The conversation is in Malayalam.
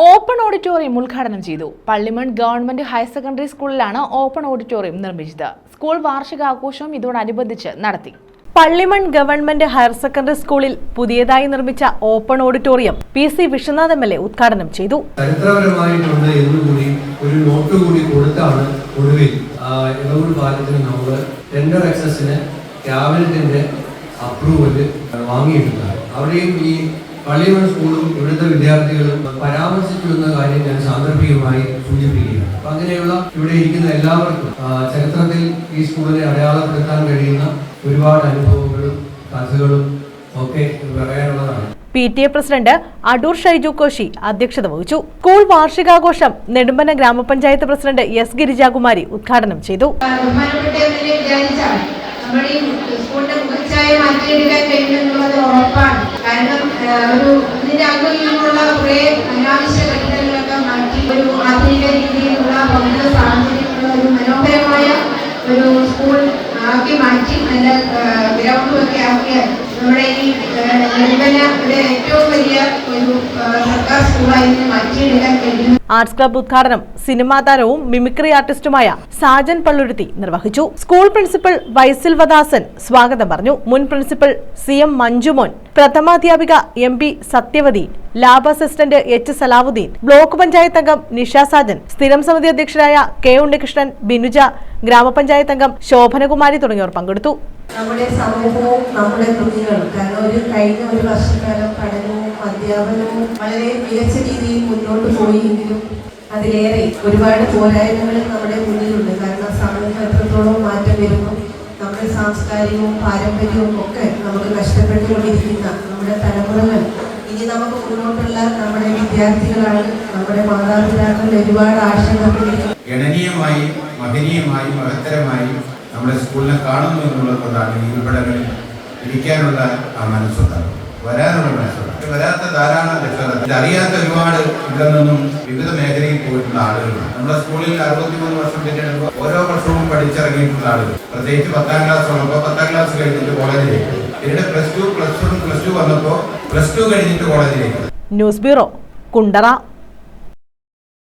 ഓപ്പൺ ഓഡിറ്റോറിയം ഉദ്ഘാടനം ചെയ്തു. പള്ളിമൺ ഗവൺമെന്റ് ഹയർ സെക്കൻഡറി സ്കൂളിലാണ് ഓപ്പൺ ഓഡിറ്റോറിയം നിർമ്മിച്ചത്. സ്കൂൾ വാർഷികാഘോഷം ഇതോടനുബന്ധിച്ച് നടത്തി. പള്ളിമൺ ഗവൺമെന്റ് ഹയർ സെക്കൻഡറി സ്കൂളിൽ പുതിയതായി നിർമ്മിച്ച open auditorium PC Vishwanath MLA ഉദ്ഘാടനം ചെയ്തു. ചരിത്രപരമായിട്ടുള്ള എന്നുകൂടി ഒരു നോട്ട് കൂടി കൊടുത്താണ് ഒടുവിൽ ഇളവൂർ പാലത്തിന് നമ്മൾ ടെൻഡർ ആക്സസിന് ക്യാബിനറ്റിന്റെ അപ്രൂവൽ വാങ്ങിയിട്ടുണ്ട്. അവിടെയും ഈ പള്ളിമൺ സ്കൂളും ഇവിടുത്തെ വിദ്യാർത്ഥികളും പരാമർശിച്ചു എന്ന കാര്യം ഞാൻ സാന്ദർഭികമായി സൂചിപ്പിക്കുകയാണ്. അപ്പൊ അങ്ങനെയുള്ള ഇവിടെ ഇരിക്കുന്ന എല്ലാവർക്കും ചരിത്രത്തിൽ ഈ സ്കൂളിനെ അടയാളപ്പെടുത്താൻ കഴിയുന്ന ഒരുപാട് അനുഭവങ്ങളും കഥകളും ഒക്കെ പറയാനുള്ളതാണ്. PTA പ്രസിഡന്റ് അടൂർ ഷൈജു കോശി അധ്യക്ഷത വഹിച്ചു. സ്കൂൾ വാർഷികാഘോഷം നെടുമ്പന ഗ്രാമപഞ്ചായത്ത് പ്രസിഡന്റ് S ഗിരിജാകുമാരി ഉദ്ഘാടനം ചെയ്തു. മാറ്റിയെടുക്കാൻ കഴിയുമെന്നുള്ളത് ഉറപ്പാണ്. കാരണം ഇതിന്റെ അംഗങ്ങളിലുള്ള കുറെ അനാവശ്യ ഘടനകളൊക്കെ മാറ്റി ഒരു ആധുനിക രീതിയിലുള്ള ഭൗതിക സാഹചര്യമുള്ള ഒരു മനോഹരമായ ഒരു സ്കൂൾ ആക്കി മാറ്റി നല്ല ഗ്രൗണ്ടും ഒക്കെ ആക്കിയ നമ്മുടെ ഈ നെടുമ്പനയുടെ ഏറ്റവും വലിയ ഒരു സർക്കാർ സ്കൂളായി മാറ്റിയെടുക്കാൻ കഴിയും. ആർട്സ് ക്ലബ്ബ് ഉദ്ഘാടനം സിനിമാ താരവും മിമിക്രി ആർട്ടിസ്റ്റുമായ സാജൻ പള്ളുരുത്തി നിർവഹിച്ചു. സ്കൂൾ പ്രിൻസിപ്പൽ വൈസിൽവദാസൻ സ്വാഗതം പറഞ്ഞു. മുൻ principal CM മഞ്ജുമോൻ, പ്രഥമാധ്യാപിക MP Sathyavathi, lab assistant H Salahuddin, block panchayat അംഗം നിഷ സാജൻ, സ്ഥിരം സമിതി അധ്യക്ഷരായ K ഉണ്ണികൃഷ്ണൻ, ബിനുജ, ഗ്രാമപഞ്ചായത്ത് അംഗം ശോഭനകുമാരി തുടങ്ങിയവർ പങ്കെടുത്തു. നമ്മുടെ സമൂഹവും നമ്മുടെ കുട്ടികളും കാരണം കഴിഞ്ഞ ഒരു വർഷക്കാലം പഠനവും അധ്യാപനവും വളരെ മികച്ച രീതിയിൽ മുന്നോട്ട് പോയെങ്കിലും അതിലേറെ ഒരുപാട് പോരായ്മകൾ നമ്മുടെ മുന്നിലുണ്ട്. കാരണം സമൂഹം എത്രത്തോളം മാറ്റം വരുന്നു, നമ്മുടെ സാംസ്കാരികവും പാരമ്പര്യവും ഒക്കെ നമുക്ക് നഷ്ടപ്പെട്ടുകൊണ്ടിരിക്കുന്ന നമ്മുടെ തലമുറകൾ ഇനി നമുക്ക് മുന്നോട്ടുള്ള നമ്മുടെ വിദ്യാർത്ഥികളാണ്. നമ്മുടെ മാതാപിതാക്കൾ ഒരുപാട് ആശങ്കപ്പെടുന്നു. ഗണനീയമായി മഹനീയമായി മഹത്തരമായി നമ്മുടെ സ്കൂളിനെ കാണുന്നു എന്നുള്ളതാണ് ഈ ഇവിടങ്ങളിൽ ഇരിക്കാനുള്ള ആ മനസ്സുണ്ടാകും, വരാനുള്ള മനസ്സുണ്ടാകും. വരാത്ത ധാരാളം രക്ഷകർ, അറിയാത്ത ഒരുപാട് ഇവിടെ നിന്നും വിവിധ മേഖലയിൽ പോയിട്ടുള്ള ആളുകളാണ്. നമ്മുടെ സ്കൂളിൽ 63 വർഷം പിന്നിടുമ്പോൾ ഓരോ വർഷവും പഠിച്ചിറങ്ങിയിട്ടുള്ള ആളുകൾ, പ്രത്യേകിച്ച് 10ാം ക്ലാസ് ഉള്ളപ്പോൾ 10ാം ക്ലാസ് കഴിഞ്ഞിട്ട് കോളേജിലേക്ക്, പിന്നീട് +2 +1 +2 വന്നപ്പോൾ +2 കഴിഞ്ഞിട്ട് കോളേജിലേക്ക്. News bureau, Kundara.